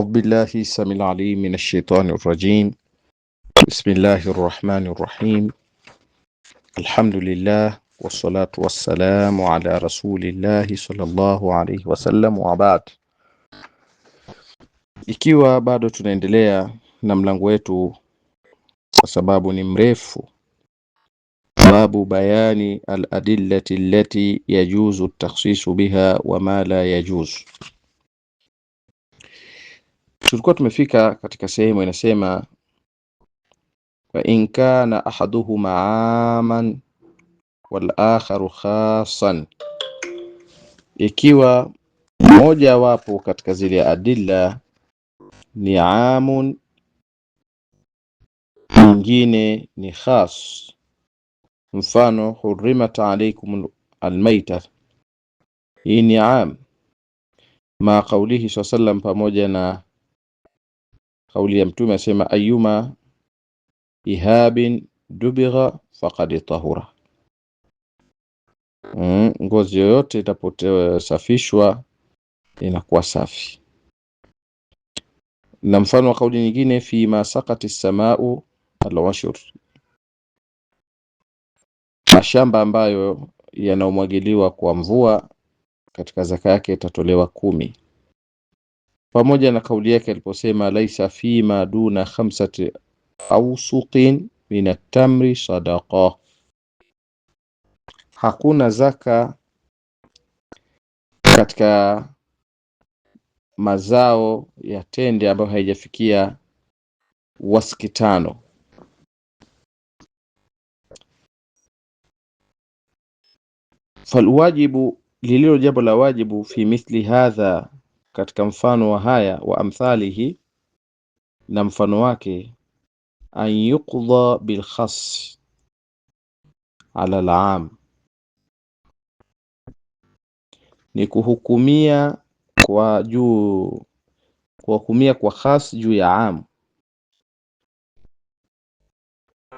أعوذ بالله السميع العليم من الشيطان الرجيم. بسم الله الرحمن الرحيم. الحمد لله والصلاة والسلام على رسول الله صلى الله عليه wasallam wa baad. Ikiwa bado tunaendelea na mlango wetu kwa sababu ni mrefu, babu bayani al-adillati allati yajuzu at-takhsisu biha wa ma la yajuz. Tulikuwa tumefika katika sehemu inasema wa in kana ahaduhuma aman wal akharu khasan, ikiwa moja wapo katika zile adilla ni amun, nyingine ni khas. Mfano, hurrimat alaykum almayta, hii ni am ma qawlihi sallam, pamoja na kauli ya mtume asema ayuma ihabin dubigha faqad tahura. Ngozi yoyote itaposafishwa inakuwa safi. Na mfano wa kauli nyingine, fi ma saqati as-samau al-washr, mashamba ambayo yanaomwagiliwa kwa mvua katika zaka yake itatolewa 10. Pamoja na kauli yake aliposema laisa fi ma duna 5 awsuqin min at-tamri sadaqa, hakuna zaka katika mazao ya tende ambayo haijafikia waski 5. Falwajibu, lililo jambo la wajibu, fi mithli hadha, katika mfano wa haya, wa amthalihi, na mfano wake, an yuqdha bil khas ala al-am, ni kuhukumia kwa khas juu ya am.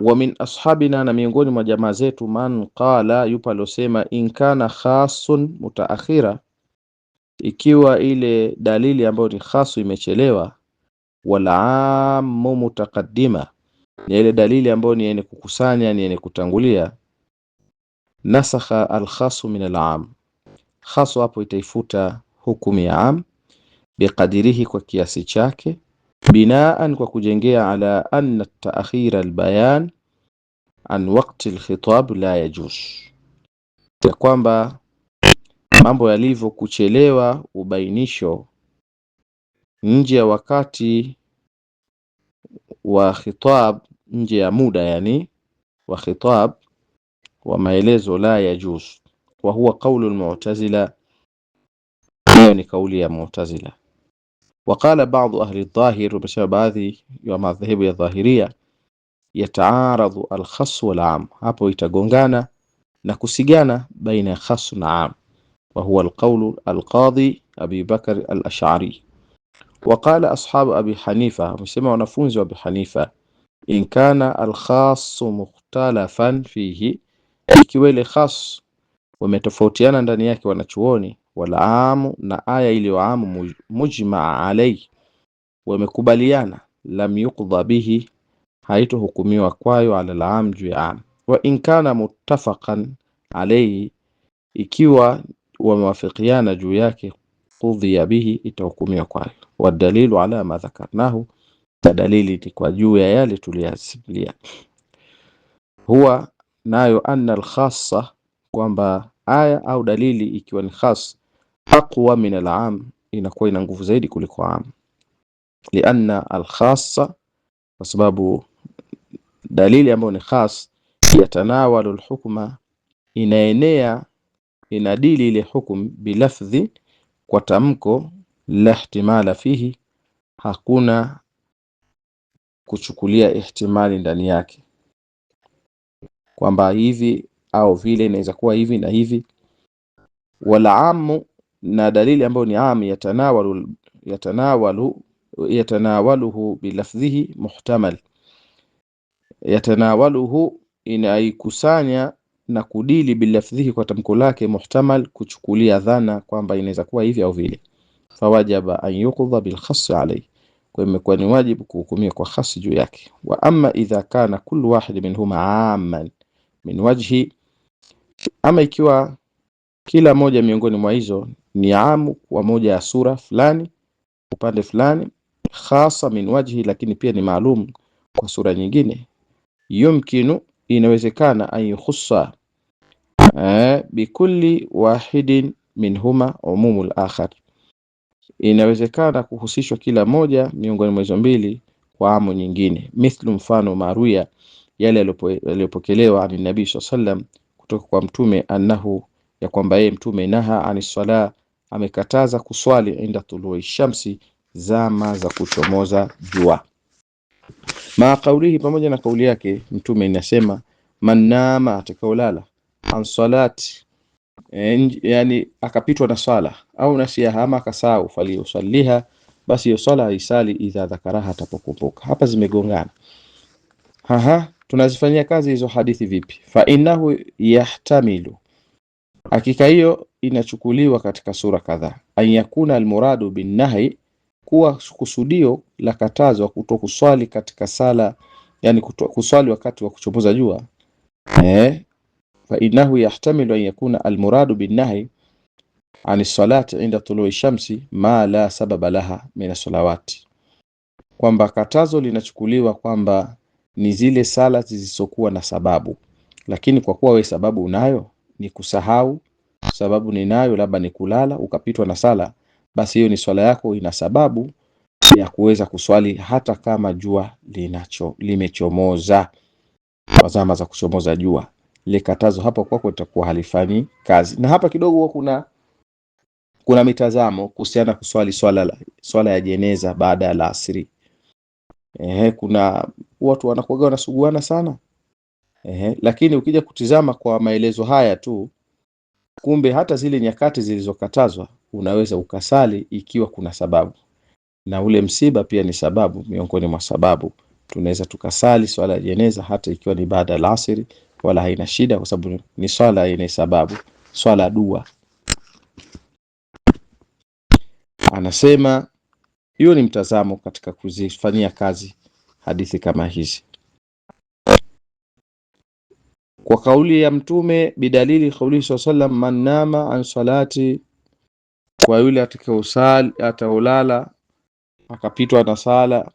Wa min ashabina, na miongoni mwa jamaa zetu, man qala, yupo alosema in kana khasun mutaakhira, ikiwa ile dalili ambayo ni khasu imechelewa, wala ammu mutaqaddima, ni ile dalili ambayo ni yenye kukusanya, ni yenye kutangulia, nasakha al-khasu min al-am, khasu hapo itaifuta hukumu ya am, biqadirihi, kwa kiasi chake, binaan, kwa kujengea, ala anna ta'khir al-bayan an waqti al-khitab la yajuz, ya kwamba mambo yalivyo kuchelewa ubainisho nje ya wakati wa khitab, nje ya muda yani wa khitab wa maelezo, la yajuz, wa huwa qawlu al-mu'tazila, hiyo ni kauli ya mu'tazila. Waqala ba'd ahli adh-dhahir, wa baadhi ya madhhabu ya dhahiria, yataaradhu al-khass wal 'am, hapo itagongana na kusigana baina ya khass na 'am, wa huwa al-qawlu al-qadhi Abi Bakr al-Ash'ari. Waqala ashabu Abi Hanifa, wamesema wanafunzi wa Abi Hanifa, in kana al-khass mukhtalafan fihi, ikiwa ile khas wametofautiana ndani yake wanachuoni, wal 'am, na aya iliyo 'am mujma'a alayhi, wamekubaliana, lam yuqdha bihi, haitohukumiwa kwayo, ala al-'am, juu ya 'am. Wa in kana muttafaqan alayhi, ikiwa wamewafikiana juu yake, qudhiya bihi, itahukumiwa kwayo. Wa dalilu ala ma dhakarnahu, na dalili ni kwa juu ya yale tuliyasimulia, huwa nayo anna al-khassa, kwamba aya au dalili ikiwa ni khas, aqwa min al-'am, inakuwa ina nguvu zaidi kuliko 'am, lianna al-khassa, kwa sababu dalili ambayo ni khas, yatanawalu al-hukma, inaenea, inadili ile hukum, bilafdhi, kwa tamko, la ihtimala fihi, hakuna kuchukulia ihtimali ndani yake, kwamba hivi au vile, inaweza kuwa hivi na hivi. Wala amu, na dalili ambayo ni am, yatanawaluhu bilafdhihi muhtamal, yatanawaluhu, inaikusanya na kudili bilafdhihi, kwa tamko lake, muhtamal, kuchukulia dhana kwamba inaweza kuwa hivi au vile. Fawajaba an yuqdha bil khass alayhi, kwa imekuwa ni wajibu kuhukumia kwa khas juu yake. Wa amma idha kana kullu wahid minhuma amman min wajhi, ama ikiwa kila moja miongoni mwa hizo ni amu kwa moja ya sura fulani, upande fulani, khasa min wajhi, lakini pia ni maalum kwa sura nyingine, yumkinu, inawezekana, an yukhussa bikulli wahidin minhuma umumul akhar, inawezekana kuhusishwa kila moja miongoni mwa hizo mbili kwa amu nyingine. Mithlu, mfano, maruya, yale yaliyopokelewa ani nabii sallam, kutoka kwa mtume, annahu, ya kwamba yeye mtume, naha anis sala, amekataza kuswali inda tului shamsi, zama za kuchomoza jua. Ma qawlihi, pamoja na kauli yake mtume inasema, man nama, atakaolala, an salati, yani akapitwa na swala, au nasiha, ama akasahau, faliusalliha, basi hiyo swala aisali, idha dhakaraha, atapokumbuka. Hapa zimegongana. Tunazifanyia kazi hizo hadithi vipi? Fa innahu yahtamilu, hakika hiyo inachukuliwa katika sura kadhaa. An yakuna almuradu bin nahi, kuwa kusudio la katazo kutokuswali katika sala, yani kuswali wakati wa kuchomoza jua. Fa innahu yahtamilu an yakuna almuradu bin nahi ani salati inda tului shamsi ma la sababa laha min as-salawati, kwamba katazo linachukuliwa kwamba ni zile sala zisizokuwa na sababu, lakini kwa kuwa we sababu unayo, ni kusahau, sababu ninayo labda ni kulala ukapitwa na sala, basi hiyo ni swala yako ina sababu ya kuweza kuswali hata kama jua limechomoza, kwa zama za kuchomoza jua. Ile katazo hapo kwako itakuwa halifanyi kazi. Na hapa kidogo kuna mitazamo kuhusiana kuswali swala ya jeneza baada ya asri. Kuna watu wanakuwa wanasuguana sana. Lakini ukija kutizama kwa maelezo haya tu, kumbe hata zile nyakati zilizokatazwa unaweza ukasali ikiwa kuna sababu, na ule msiba pia ni sababu miongoni mwa sababu. Tunaweza tukasali swala ya jeneza hata ikiwa ni baada ya asri, wala haina shida, kwa sababu ni swala yenye sababu, swala dua. Anasema hiyo ni mtazamo katika kuzifanyia kazi hadithi kama hizi. Kwa kauli ya mtume, bidalili kauli sallam, man nama an salati, kwa yule ataolala akapitwa na sala,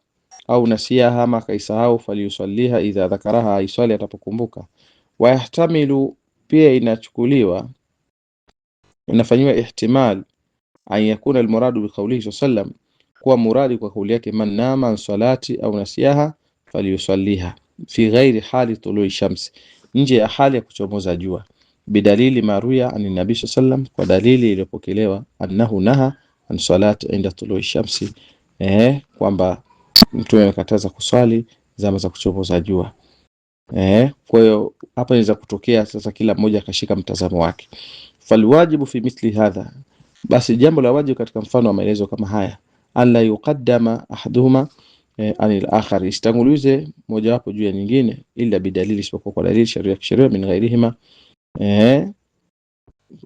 au nasiha, ama akaisahau, faliusalliha idha dhakaraha, aiswali atapokumbuka. Wa yahtamilu, pia inachukuliwa, inafanywa ihtimal, an yakuna almuradu bi qawlihi sallam, kuwa muradi kwa kauli yake, man nama an salati au nasiha faliusalliha fi ghairi hali tului shamsi, nje ya hali ya kuchomoza jua. Bidalili maruya an nabii sallam, kwa dalili iliyopokelewa, annahu naha an salati inda tului shamsi, kwamba mtume amekataza kuswali zama za kuchomoza jua. Kwa hiyo hapa inaweza kutokea sasa kila mmoja akashika mtazamo wake. Falwajibu fi mithli hadha, basi jambo la wajibu katika mfano wa maelezo kama haya, alla yuqaddama ahaduhuma anil akhar, istangulize moja wapo juu ya nyingine, ila bidalili, isipokuwa kwa dalili sharia min ghairihima,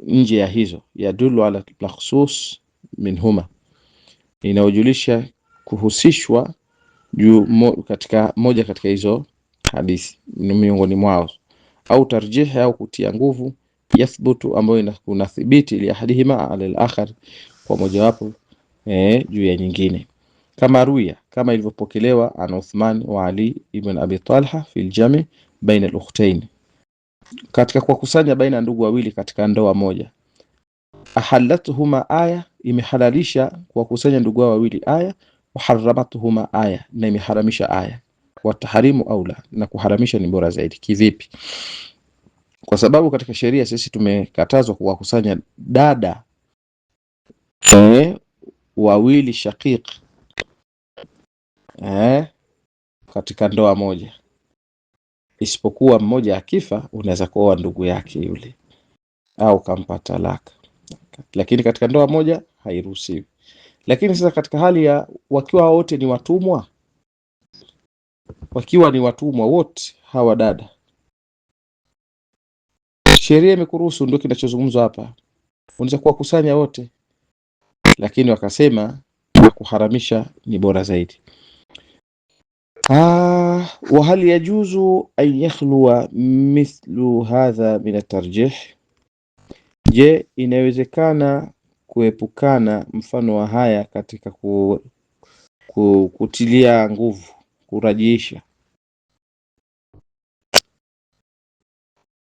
nje ya hizo, yadullu ala khusus minhuma, inaojulisha kuhusishwa katika moja katika hizo hadithi miongoni mwao, au tarjihi, au kutia nguvu, yathbutu, ambayo inathibiti, ili ahadihima ala al-akhar, kwa moja wapo juu ya nyingine. Kama ruya, kama ilivyopokelewa an Uthman wa Ali ibn Abi Talha fil jami' baina al-ukhtayn, katika kukusanya baina ya ndugu wawili katika ndoa moja. Ahallatuhuma aya, imehalalisha kuwakusanya ndugu wawili aya, wa haramatuhuma aya, na imeharamisha aya. Wa tahrimu aula, na kuharamisha ni bora zaidi. Kivipi? Kwa sababu katika sheria sisi tumekatazwa kuwakusanya dada wawili shaqiq katika ndoa moja, isipokuwa mmoja akifa unaweza kuoa ndugu yake yule au kampa talaka, lakini katika ndoa moja hairuhusiwi. Lakini sasa katika hali ya wakiwa wote ni watumwa, wote hawa dada, sheria imekuruhusu, ndio kinachozungumzwa hapa, unaweza kuwakusanya wote. Lakini wakasema kuharamisha ni bora zaidi. Wa hal yajuzu an yakhluwa mithlu hadha min at-tarjih, je, inawezekana kuepukana mfano wa haya katika kutilia nguvu, kurajiisha.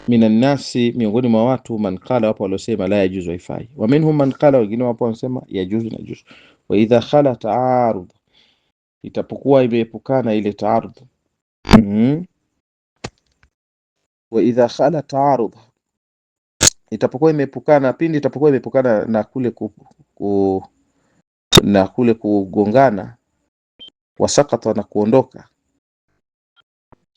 Minan nasi, miongoni mwa watu, man qala, wapo waliosema la yajuzu, haifai. Wa minhum man qala, wengine wapo wanasema yajuzu, najuzu. Wa idha khala taarud, itapokuwa imeepukana ile taarud. Wa idha khala taarud, itapokuwa imeepukana, pindi itapokuwa imeepukana na kule kugongana, wasakata, na kuondoka,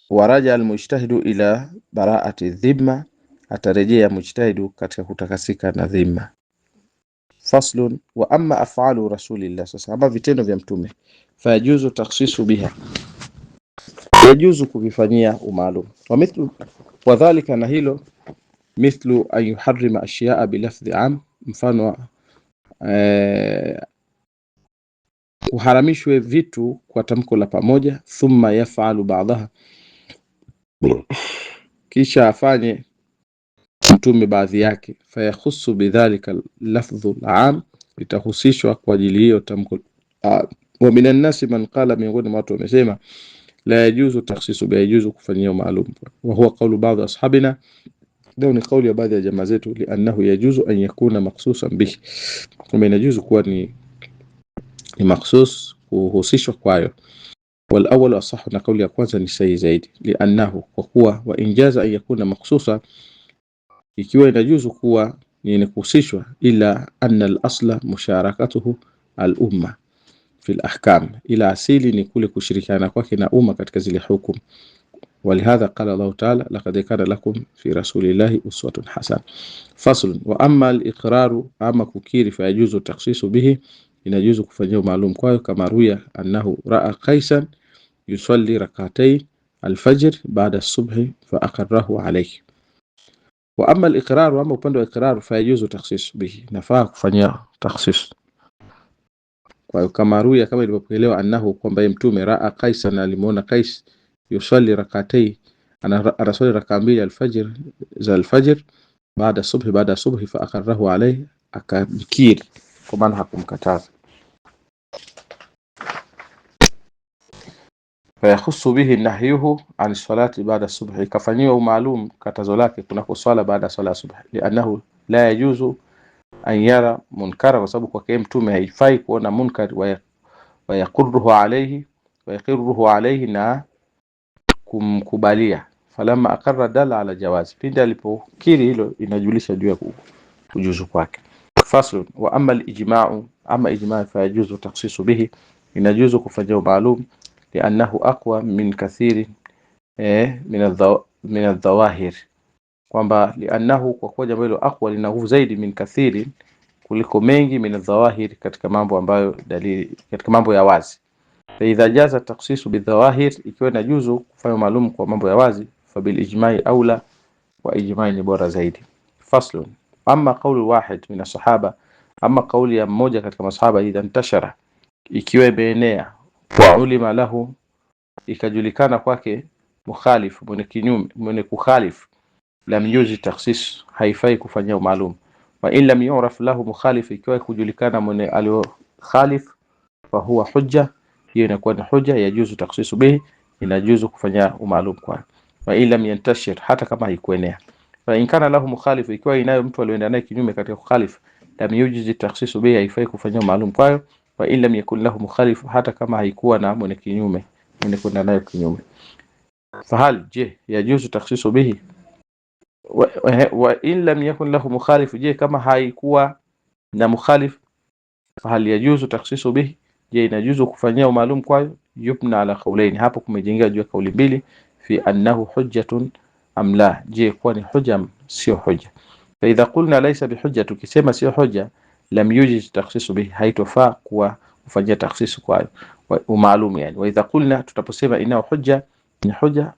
waraja almujtahidu ila baraati dhimma, atarejea mujtahidu katika kutakasika na dhimma. Faslun, wa amma af'alu rasulillah, sasa ama vitendo vya mtume, fayajuzu takhsisu biha, yajuzu kuvifanyia umaalum. Wa mithlu wadhālika, na hilo, mithlu an yuharrima ashya'a bilafdhi am, mfano kuharamishwe vitu kwa tamko la pamoja, thumma yaf'alu ba'daha, kisha afanye mtume baadhi yake, fayakhussu bidhalika lafdhu al-am, litahusishwa kwa ajili hiyo tamko. Wa minan nasi man qala, miongoni mwa watu wamesema la yajuzu takhsisu bi, yajuzu kufanyia maalum. Wa huwa qawlu ba'd ashabina, ndio ni kauli ya baadhi ya jamaa zetu, li'annahu yajuzu an yakuna makhsusan bihi, kama inajuzu kuwa ni makhsus, kuhusishwa kwayo. Wal awwal asahhu, na kauli ya kwanza ni sahihi zaidi, li'annahu, kwa kuwa, wa injaza an yakuna makhsusa, ikiwa inajuzu kuwa ni kuhusishwa, ila anna al-asla musharakatuhu al-umma fi al-ahkam, ila asili ni kule kushirikiana kwake na umma katika zile hukumu. Walihadha qala Allah ta'ala, laqad kana lakum fi rasulillahi uswatun hasana. Fasl, wa amma al-iqraru, ama kukiri, fayajuzu takhsisu bihi, inajuzu kufanyia maalum kwayo, kama ruya annahu ra'a qaisan yusalli rak'atayn al-fajr ba'da as-subhi fa aqarrahu alayhi. Wa amma al-iqrar, ama upande wa iqrar, fayajuzu takhsis bihi, nafaa kufanyia takhsis kwa hiyo, kama ruya, kama ilivyopoelewa, annahu, kwamba mtume ra'a qaisan, alimuona Qais, yusalli rak'atayn, anasali rak'a mbili al-fajr, za al-fajr, baada subhi, baada subhi, fa aqarrahu alayhi, akabikiri, kwa maana hakumkataza. Fayakhussu bihi nahyuhu an salati baada subhi, kafanyiwa maalum katazo lake kunako swala baada swala subhi, li'annahu la yajuzu an yara munkara, kwa sababu kwa mtume haifai kuona munkar, wa yaqirruhu alayhi, na kumkubalia. Falamma aqarra dalla ala jawazi, pindi alipokiri hilo inajulisha juu ya kujuzu kwake. Fasl, wa amma al-ijma'u, ama ijma' fayajuzu takhsisu bihi, inajuzu kufanyia maalum, li'annahu aqwa min kathiri min adh-dhawahir, kwamba li'annahu, kwa kuwa jambo hilo, aqwa, lina nguvu zaidi, min kathiri, kuliko mengi, min adh-dhawahir, katika mambo ambayo dalili, katika mambo ya wazi. Fa idha jaza takhsisu bidhawahir, ikiwa inajuzu kufanya maalum kwa mambo ya wazi, fa bil ijma'i aula, wa ijma'i ni bora zaidi. Faslun, amma qawlu wahid min as-sahaba, ama kauli ya mmoja katika masahaba, idha intashara, ikiwa imeenea, wa ulima lahu, ikajulikana kwake, mukhalif, mwenye kinyume, mwenye kukhalif, lam yuzi takhsis, haifai kufanyia maalum. Wa in lam yu'raf lahu mukhalif, ikiwa kujulikana mwenye alio khalif, fa huwa hujja, hiyo inakuwa ni hujja, yajuzu takhsisu bihi, inajuzu kufanyia maalum kwa. Wa in lam yantashir, hata kama haikuenea. Fa in kana lahu mukhalif, ikiwa inayo mtu alioenda naye kinyume katika kukhalif, lam yujizi takhsisu bihi, haifai kufanyia maalum kwayo. Wa in lam yakun lahu mukhalif, hata kama haikuwa na mwenye kinyume, mwenye kwenda naye kinyume. Fahal, je, yajuzu takhsisu bihi, wa in lam yakun lahu mukhalif, je, kama haikuwa na mukhalif, fahal yajuzu takhsisu bihi, je, inajuzu kufanyia maalum kwayo. Yubna ala qawlayn, hapo kumejengea juu ya kauli mbili, fi annahu hujjatun am la, je, kwa ni hujja sio hujja. Fa idha qulna laysa bihujja, tukisema sio hujja, lam yujiz takhsisu bihi, haitofaa kuwa kufanyia takhsisu kwayo maalum yani. Wa idha qulna, tutaposema inao hujja, ni hujja,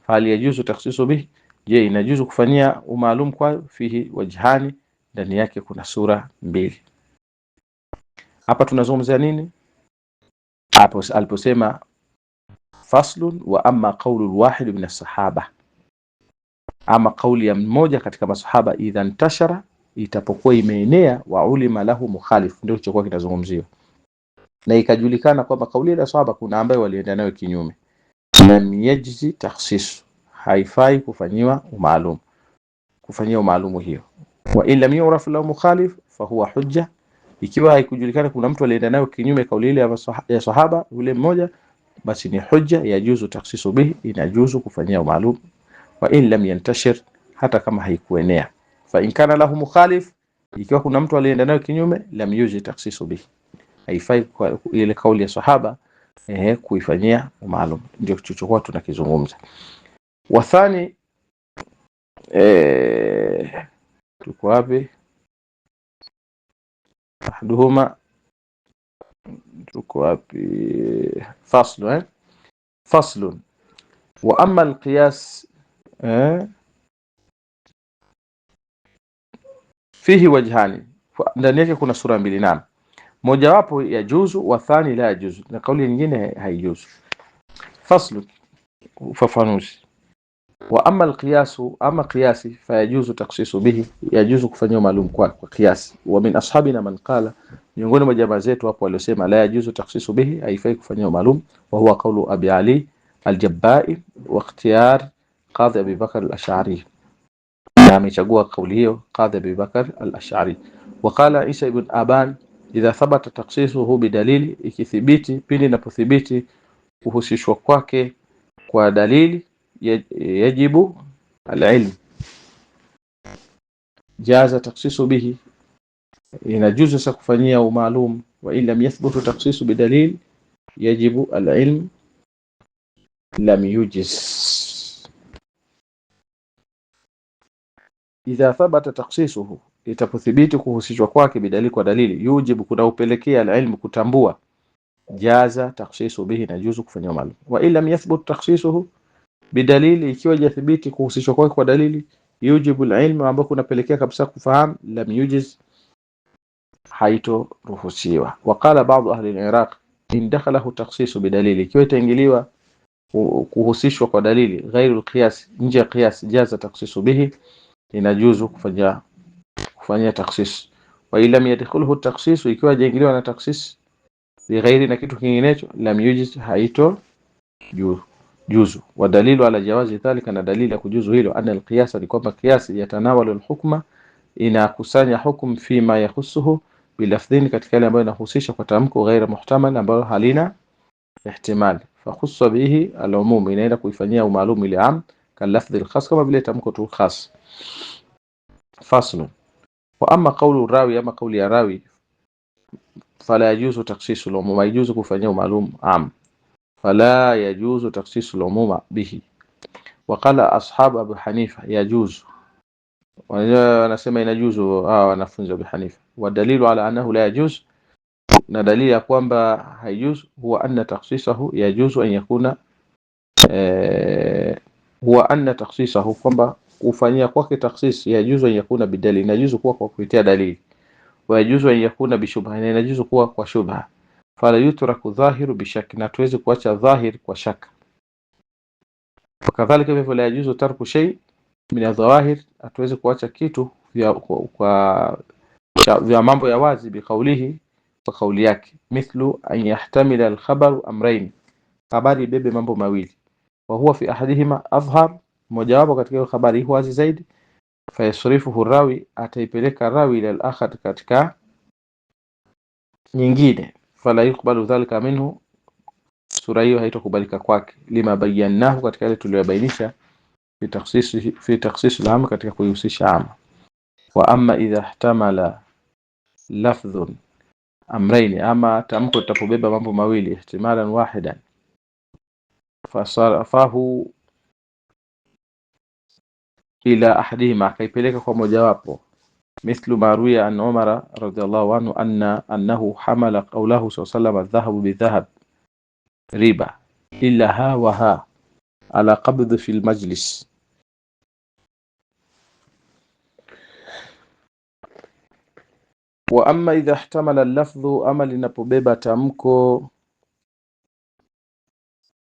fahal yajuzu takhsisu bihi, je, inajuzu kufanyia maalum kwayo. Fihi wajhani, ndani yake kuna sura mbili. Hapa tunazungumzia nini? hapo aliposema faslun wa amma qawlu alwahid min as-sahaba, ama kauli ya mmoja katika masahaba, idha ntashara, itapokuwa imeenea, wa ulima lahu mukhalif, ndio kilichokuwa kinazungumziwa, na ikajulikana kwamba kauli ya sahaba kuna ambaye walienda nayo kinyume, lam yajzi takhsis, haifai kufanyiwa umaalumu hiyo. Wa in lam yuraf lahu mukhalif fa huwa hujja, ikiwa haikujulikana kuna mtu alienda nayo kinyume kauli ile ya sahaba yule mmoja, basi ni hujja, yajuzu takhsisu bihi, inajuzu kufanyia umaalumu. Wa in lam yantashir, hata kama haikuenea. Fa in kana lahu mukhalif, ikiwa kuna mtu alienda nayo kinyume, lam yuji takhsisu bihi, haifai ile kauli ya sahaba kuifanyia maalum. Ndio tulichokuwa tunakizungumza. Wathani tuko wapi? Ahduhuma, tuko wapi? Faslun wa amma alqiyas fihi wajhani, ndani yake kuna sura mbili. Naam, moja wapo ya juzu wa thani la yajuzu, na kauli nyingine haijuzu. Faslu, ufafanuzi. Wa amma alqiyasu, ama qiyasi, fayajuzu takhsisu bihi, yajuzu kufanywa maalum kwa qiyasi. Wa min ashabina man qala, miongoni mwa jamaa zetu hapo waliosema la yajuzu takhsisu bihi, haifai kufanywa maalum, wa huwa qawlu Abi Ali al-Jabba'i wa ikhtiyar Qadhi Abi Bakr al-Ash'ari, na amechagua kauli hiyo Qadhi Abi Bakr al-Ash'ari. Wa qala Isa ibn Aban, idha thabata takhsisuhu bidalili, ikithibiti, pindi inapothibiti kuhusishwa kwake kwa dalili, yajibu al-ilm, jaza takhsisu bihi, inajuzu sasa kufanyia umaalum. Wa in lam yathbutu takhsisu bidalil, yajibu al-ilm, lam yujiz. Idha thabata takhsisuhu, itapothibiti kuhusishwa kwake bidalili, kwa dalili, yujibu, kuna upelekea al-ilm, kutambua, jaza takhsisu bihi, najuzu kufanyia maalum. Wa in lam yathbut takhsisuhu bidalili, ikiwa jathibiti kuhusishwa kwake kwa dalili, yujibu al-ilm, ambao kunapelekea kabisa kufahamu, lam yujiz, haito ruhusiwa. Waqala baadhi ahli al-Iraq, in dakhalahu takhsisu bidalili, ikiwa itaingiliwa kuhusishwa kwa dalili, ghairu al-qiyas, nje ya qiyas, jaza takhsisu bihi, inajuzu kufanyia takhsis. Wa lam yadkhulhu takhsisu, ikiwa jaingiliwa na takhsis bi ghairi, na kitu kinginecho, lam yujiz, haito juzu. Wa dalilu ala jawazi dhalika, na dalili ya kujuzu hilo, anna al-qiyas, ni kwamba qiyas yatanawalu al-hukma, inakusanya hukum fima yahusuhu bilafdhin, katika ile ambayo inahusisha kwa tamko, ghaira muhtamal, ambayo halina ihtimal, fa khussa bihi al-umum, inaenda kuifanyia umaalum ile am, kalafdhi al-khas, kama vile tamko tu khas. Faslu. Wa amma qawlu rawi, ama qawli ya rawi, fala yajuzu takhsisu al-umum, yajuzu kufanyia umaalum am, fala yajuzu takhsisu al-umum bihi. Wa qala ashab Abu Hanifa yajuzu, wanasema inajuzu wanafunzi wa Abu Hanifa. Wa dalilu ala annahu la yajuz, na dalili ya kwamba haijuz, huwa anna takhsisahu yajuzu an yakuna, huwa anna takhsisahu, kwamba kufanyia kwake takhsis, yajuzu an yakuna bidalili, inajuzu kuwa kwa kupitia dalili, wa yajuzu an yakuna bishubha, na inajuzu kuwa kwa shubha. Fala yutraku dhahiru bishak, na tuwezi kuacha dhahir kwa shaka. Kadhalika hivyo, la yajuzu tarku shay min adh-dhawahir, hatuwezi kuacha kitu vya mambo ya wazi, biqaulihi, kwa kauli yake, mithlu an yahtamila al-khabaru amrayn, habari bebe mambo mawili, wa huwa fi ahadihima adhhar, mojawapo katika hiyo habari huwa wazi zaidi, fa yasrifuhu rawi, ataipeleka rawi ila al-akhar, katika nyingine, fala yuqbalu dhalika minhu, sura hiyo haitokubalika kwake, lima bayyanahu, katika ile tuliyobainisha, fi takhsis al-am, katika kuihusisha am. Wa amma idha ihtamala lafdhun amrayn, ama tamko tapobeba mambo mawili, ihtimalan wahidan, fasarafahu ila ahadihima, kaipeleka kwa mojawapo, mithlu ma ruya an Umar radhiyallahu anhu annahu hamala qawlahu sallallahu adh-dhahabu bidhahab riba illa ha wa ha ala qabd fi al-majlis. Wa amma idha ihtamala al-lafdhu, ama linapobeba tamko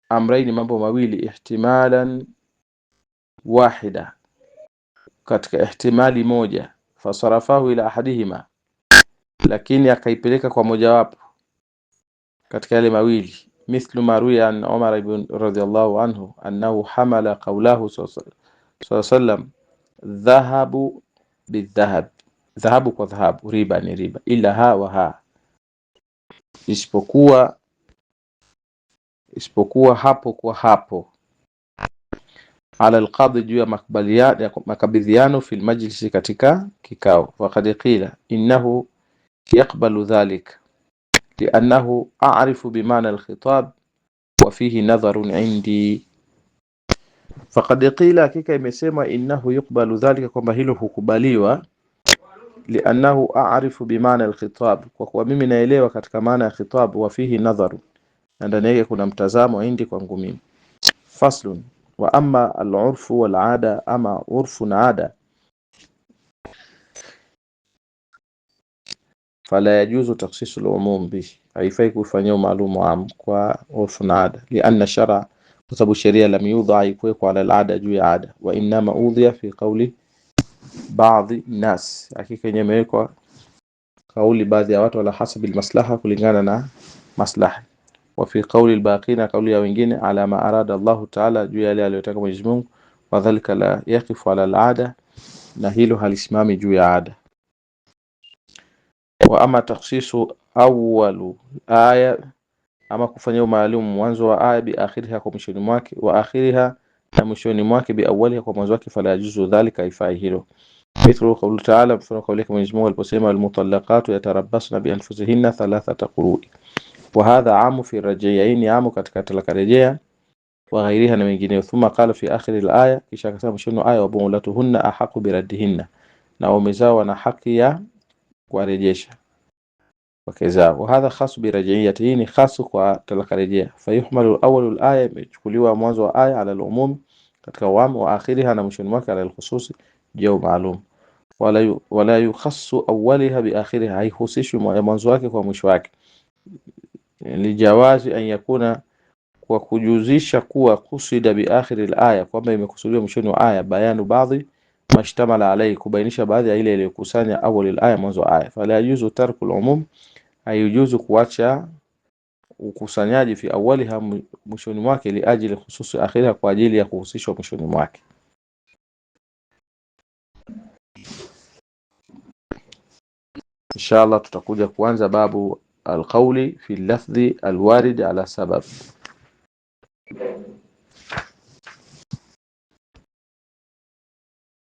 amraini, mambo mawili, ihtimalan wahida, katika ihtimali moja, fasarafahu ila ahadihima, lakini akaipeleka kwa mojawapo katika yale mawili, mithlu ma ruya an Umar ibn radhiyallahu anhu annahu hamala qawlahu sallallahu alayhi wasallam dhahabu bidhahab, dhahabu kwa dhahabu, riba ni riba, ila ha wa ha, isipokuwa hapo kwa hapo, ala alqadhi, juu ya makabidhiano, fil majlisi, katika kikao. Faqad qila innahu yaqbalu dhalik liannahu a'rifu bimaana alkhitab wa fihi nadharun indi. Faqad qila, hakika imesema, innahu yuqbalu dhalika, kwamba hilo hukubaliwa, liannahu a'rifu bimaana alkhitab, kwa kuwa mimi naelewa katika maana ya khitab, wa fihi nadharun, na ndani yake kuna mtazamo, indi, kwangu mimi. Faslun, wa amma al-urfu wal ada, ama urfu na ada, fala yajuzu takhsisu al-umum bihi, haifai kufanyia maalum am kwa urfu na ada, lianna shar'a, kwa sababu sheria lam yudha, haikuwekwa ala al-ada, juu ya ada, wa inma udhiya fi qawli baadhi nas, hakika imewekwa kauli baadhi ya watu, ala hasabi al-maslaha, kulingana na maslaha, wa fi qawli al-baqina, kauli ya wengine, ala ma arada Allah ta'ala, juu ya yale aliyotaka Mwenyezi Mungu, wa dhalika la yaqifu ala al-ada, na hilo halisimami juu ya ada. Wa ama takhsisu awwalu aya, ama kufanya maalum mwanzo wa aya, bi akhiriha, kwa mwishoni mwake, wa akhiriha, na mwishoni mwake, bi awwaliha, kwa mwanzo wake, fala yajuzu dhalika, ifai hilo. Mithlu qawlu ta'ala, mfano kauli ya Mwenyezi Mungu aliposema, al-mutallaqatu yatarabbasna bi anfusihinna thalathata qurui, wa hadha amu fi raj'iyaini, amu katika talaka rejea, wa ghairiha, na wengineo. Thumma qala fi akhir al-aya, kisha akasema mwishoni wa aya, wa bu'ulatuhunna ahaqu bi raddihinna, na waume zao wana haki ya kuwarejesha wake zao. Wa hadha khasu bi raj'iyati, hii ni khasu kwa talaka rejea. Fayuhmalu awwalu al-aya, imechukuliwa mwanzo wa aya, ala al-umum, katika uamu, wa akhiriha, na mwishoni mwake, ala al-khususi, juu maalum. Wala yukhassu awwaliha bi akhiriha, haihusishwi mwanzo wake kwa mwisho wake, lijawazi an yakuna, kwa kujuzisha kuwa, kusida bi akhir al-aya, kwamba imekusudiwa mwishoni wa aya, bayanu baadhi mashtamala alayhi, kubainisha baadhi ya ile iliyokusanya awali al-aya, mwanzo wa aya. Fala yajuzu tarku al-umum, hayujuzu kuacha ukusanyaji fi awaliha, mwishoni mwake, li ajili khususi akhiriha, kwa ajili ya kuhusishwa mwishoni mwake. Inshallah tutakuja kuanza babu al-qawli fi al-lafdhi al-warid ala sabab.